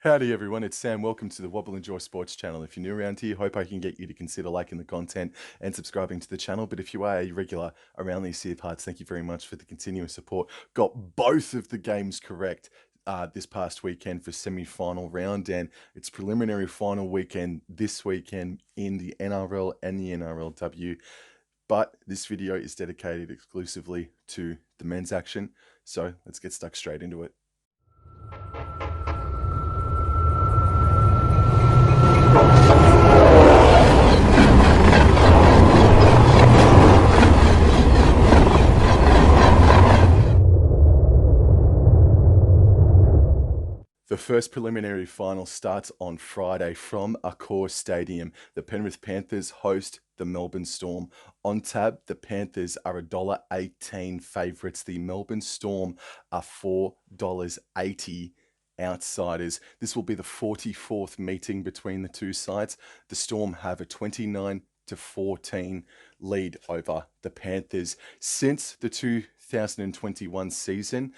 Howdy everyone, it's Sam. Welcome to the Wobble Enjoy Sports channel. If you're new around here, hope I can get you to consider liking the content and subscribing to the channel. But if you are a regular around these here parts, thank you very much for the continuous support. Got both of the games correct this past weekend for semi-final round, and it's preliminary final weekend this weekend in the NRL and the NRLW. But this video is dedicated exclusively to the men's action, so let's get stuck straight into it. The first preliminary final starts on Friday from Accor Stadium. The Penrith Panthers host the Melbourne Storm. On tab, the Panthers are $1.18 favourites. The Melbourne Storm are $4.80 outsiders. This will be the 44th meeting between the two sides. The Storm have a 29-14 lead over the Panthers. Since the 2021 season,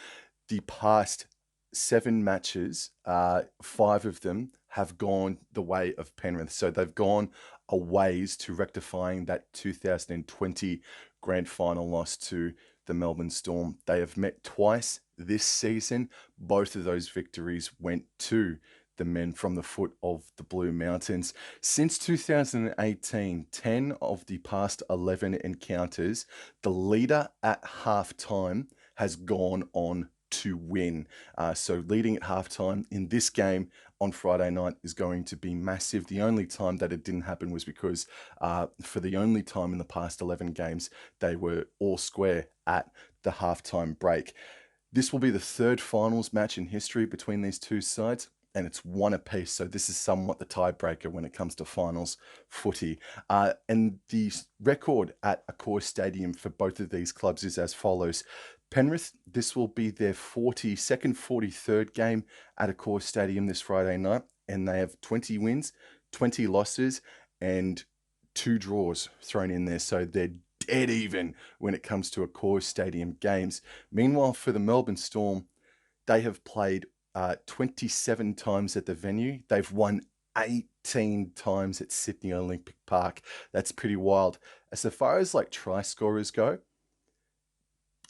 the past 7 matches, 5 of them have gone the way of Penrith. So they've gone a ways to rectifying that 2020 grand final loss to the Melbourne Storm. They have met twice this season. Both of those victories went to the men from the foot of the Blue Mountains. Since 2018, 10 of the past 11 encounters, the leader at halftime has gone on to win. So leading at halftime in this game on Friday night is going to be massive. The only time that it didn't happen was because for the only time in the past 11 games, they were all square at the halftime break. This will be the third finals match in history between these two sides, and it's one apiece. So this is somewhat the tiebreaker when it comes to finals footy. And the record at Accor Stadium for both of these clubs is as follows. Penrith, this will be their 43rd game at Accor Stadium this Friday night, and they have 20 wins, 20 losses, and 2 draws thrown in there. So they're dead even when it comes to Accor Stadium games. Meanwhile, for the Melbourne Storm, they have played 27 times at the venue. They've won 18 times at Sydney Olympic Park. That's pretty wild. As far as like try scorers go,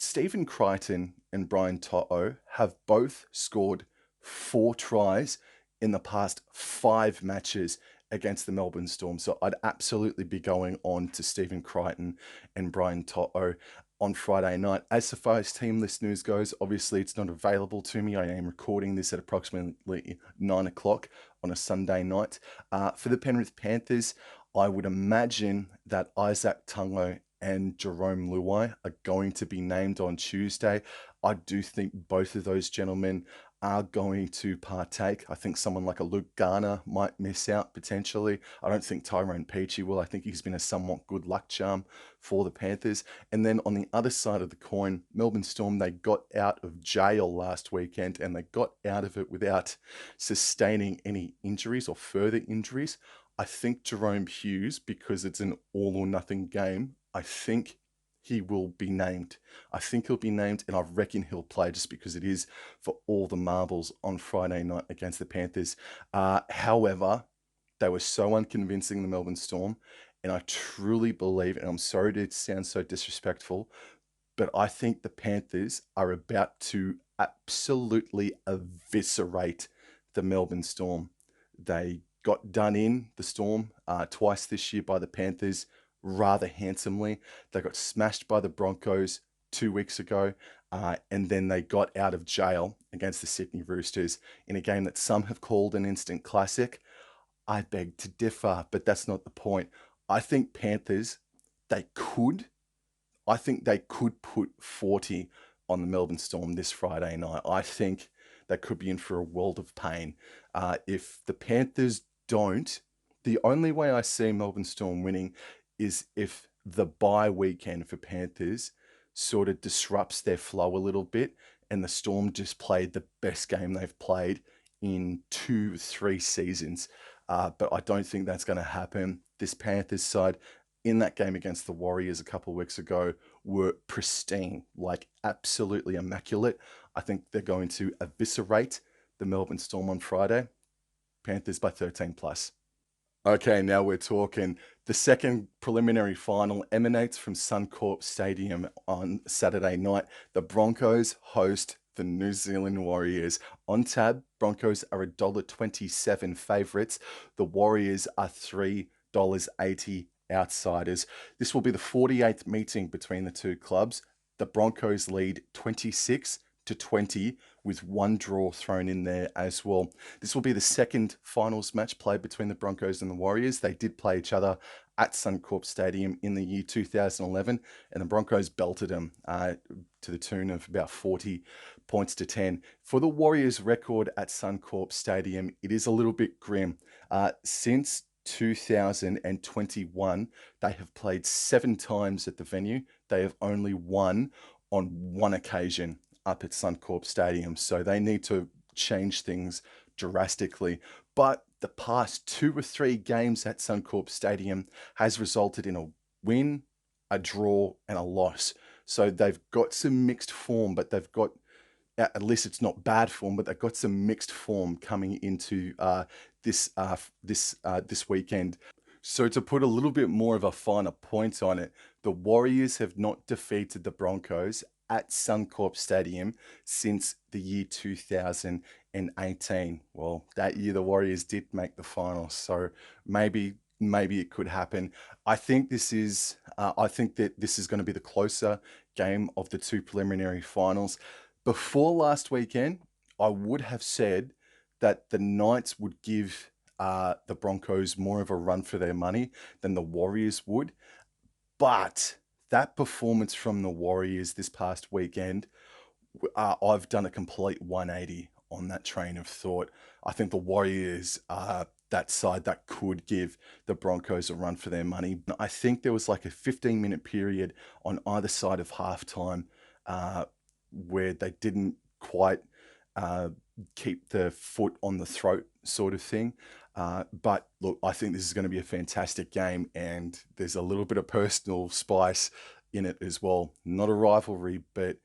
Stephen Crichton and Brian To'o have both scored 4 tries in the past 5 matches against the Melbourne Storm. So I'd absolutely be going on to Stephen Crichton and Brian To'o on Friday night. As far as team list news goes, obviously it's not available to me. I am recording this at approximately 9 o'clock on a Sunday night. For the Penrith Panthers, I would imagine that Isaac Tungo and Jerome Luai are going to be named on Tuesday. I do think both of those gentlemen are going to partake. I think someone like a Luke Garner might miss out potentially. I don't think Tyrone Peachey will. I think he's been a somewhat good luck charm for the Panthers. And then on the other side of the coin, Melbourne Storm, they got out of jail last weekend, and they got out of it without sustaining any injuries or further injuries. I think Jerome Hughes, because it's an all or nothing game, I think he will be named. I think he'll be named, and I reckon he'll play just because it is for all the marbles on Friday night against the Panthers. However, they were so unconvincing, the Melbourne Storm, and I truly believe, and I'm sorry to sound so disrespectful, but I think the Panthers are about to absolutely eviscerate the Melbourne Storm. They got done in, the Storm, twice this year by the Panthers, rather handsomely. They got smashed by the Broncos 2 weeks ago, and then they got out of jail against the Sydney Roosters in a game that some have called an instant classic. I beg to differ, but that's not the point. I think Panthers, I think they could put 40 on the Melbourne Storm this Friday night. I think they could be in for a world of pain. If the Panthers don't, the only way I see Melbourne Storm winning is if the bye weekend for Panthers sort of disrupts their flow a little bit, and the Storm just played the best game they've played in 2-3 seasons. But I don't think that's going to happen. This Panthers side, in that game against the Warriors a couple of weeks ago, were pristine, like absolutely immaculate. I think they're going to eviscerate the Melbourne Storm on Friday. Panthers by 13 plus. Okay, now we're talking. The second preliminary final emanates from Suncorp Stadium on Saturday night. The Broncos host the New Zealand Warriors. On tab, Broncos are $1.27 favourites. The Warriors are $3.80 outsiders. This will be the 48th meeting between the two clubs. The Broncos lead 26-20 with one draw thrown in there as well. This will be the second finals match played between the Broncos and the Warriors. They did play each other at Suncorp Stadium in the year 2011, and the Broncos belted them to the tune of about 40 points to 10. For the Warriors' record at Suncorp Stadium, it is a little bit grim. Since 2021, they have played 7 times at the venue. They have only won on one occasion up at Suncorp Stadium, so they need to change things drastically. But the past 2 or 3 games at Suncorp Stadium has resulted in a win, a draw, and a loss. So they've got some mixed form, but they've got, at least it's not bad form, but they've got some mixed form coming into this weekend. So to put a little bit more of a finer point on it, the Warriors have not defeated the Broncos at Suncorp Stadium since the year 2018. Well, that year the Warriors did make the finals, so maybe it could happen. I think this is that this is going to be the closer game of the two preliminary finals. Before last weekend, I would have said that the Knights would give the Broncos more of a run for their money than the Warriors would. But that performance from the Warriors this past weekend, I've done a complete 180 on that train of thought. I think the Warriors are that side that could give the Broncos a run for their money. I think there was like a 15-minute period on either side of halftime where they didn't quite keep the foot on the throat sort of thing. But look, I think this is going to be a fantastic game, and there's a little bit of personal spice in it as well. Not a rivalry, but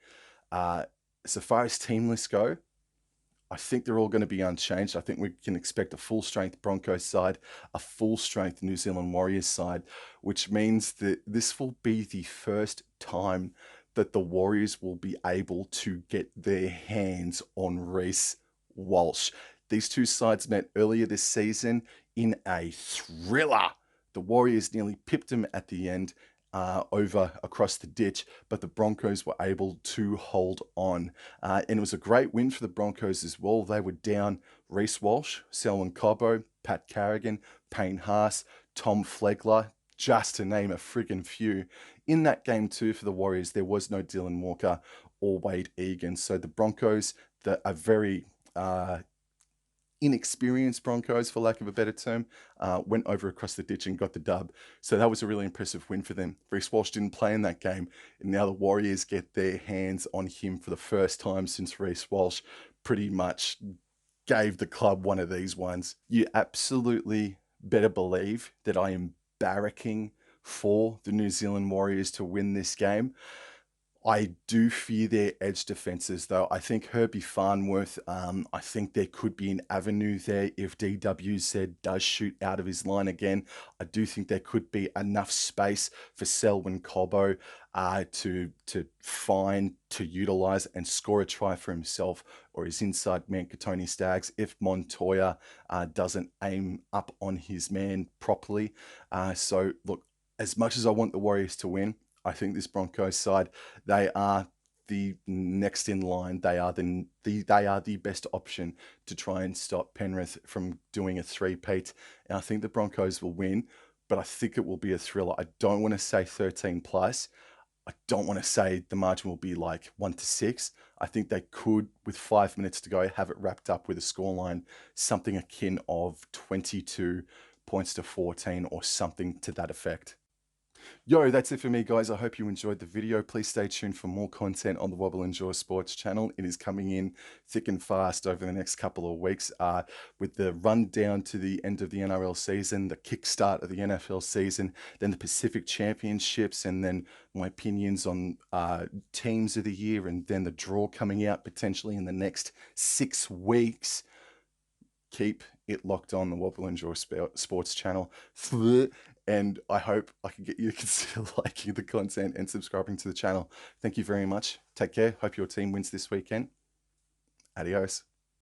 so far as team lists go, I think they're all going to be unchanged. I think we can expect a full-strength Broncos side, a full-strength New Zealand Warriors side, which means that this will be the first time that the Warriors will be able to get their hands on Reece Walsh. These two sides met earlier this season in a thriller. The Warriors nearly pipped them at the end over across the ditch, but the Broncos were able to hold on. And it was a great win for the Broncos as well. They were down Reece Walsh, Selwyn Cobbo, Pat Carrigan, Payne Haas, Tom Flegler, just to name a friggin' few. In that game too for the Warriors, there was no Dylan Walker or Wade Egan. So the Broncos, a very inexperienced Broncos, for lack of a better term, went over across the ditch and got the dub. So that was a really impressive win for them. Reece Walsh didn't play in that game, and now the Warriors get their hands on him for the first time since Reece Walsh pretty much gave the club one of these ones. You absolutely better believe that I am barracking for the New Zealand Warriors to win this game. I do fear their edge defenses, though. I think Herbie Farnworth, I think there could be an avenue there if DWZ does shoot out of his line again. I do think there could be enough space for Selwyn Cobbo to find, to utilise and score a try for himself or his inside man, Katoni Staggs, if Montoya doesn't aim up on his man properly. So, look, as much as I want the Warriors to win, I think this Broncos side, they are the next in line. They are the best option to try and stop Penrith from doing a three-peat. And I think the Broncos will win, but I think it will be a thriller. I don't want to say 13 plus. I don't want to say the margin will be like 1-6. I think they could, with 5 minutes to go, have it wrapped up with a scoreline, something akin of 22 points to 14 or something to that effect. Yo, that's it for me, guys. I hope you enjoyed the video. Please stay tuned for more content on the Wobble Enjoy Sports channel. It is coming in thick and fast over the next couple of weeks with the rundown to the end of the NRL season, the kickstart of the NFL season, then the Pacific Championships, and then my opinions on teams of the year, and then the draw coming out potentially in the next 6 weeks. keep it locked on the What We'll Enjoy Sports channel. And I hope I can get you to consider liking the content and subscribing to the channel. Thank you very much. Take care. Hope your team wins this weekend. Adios.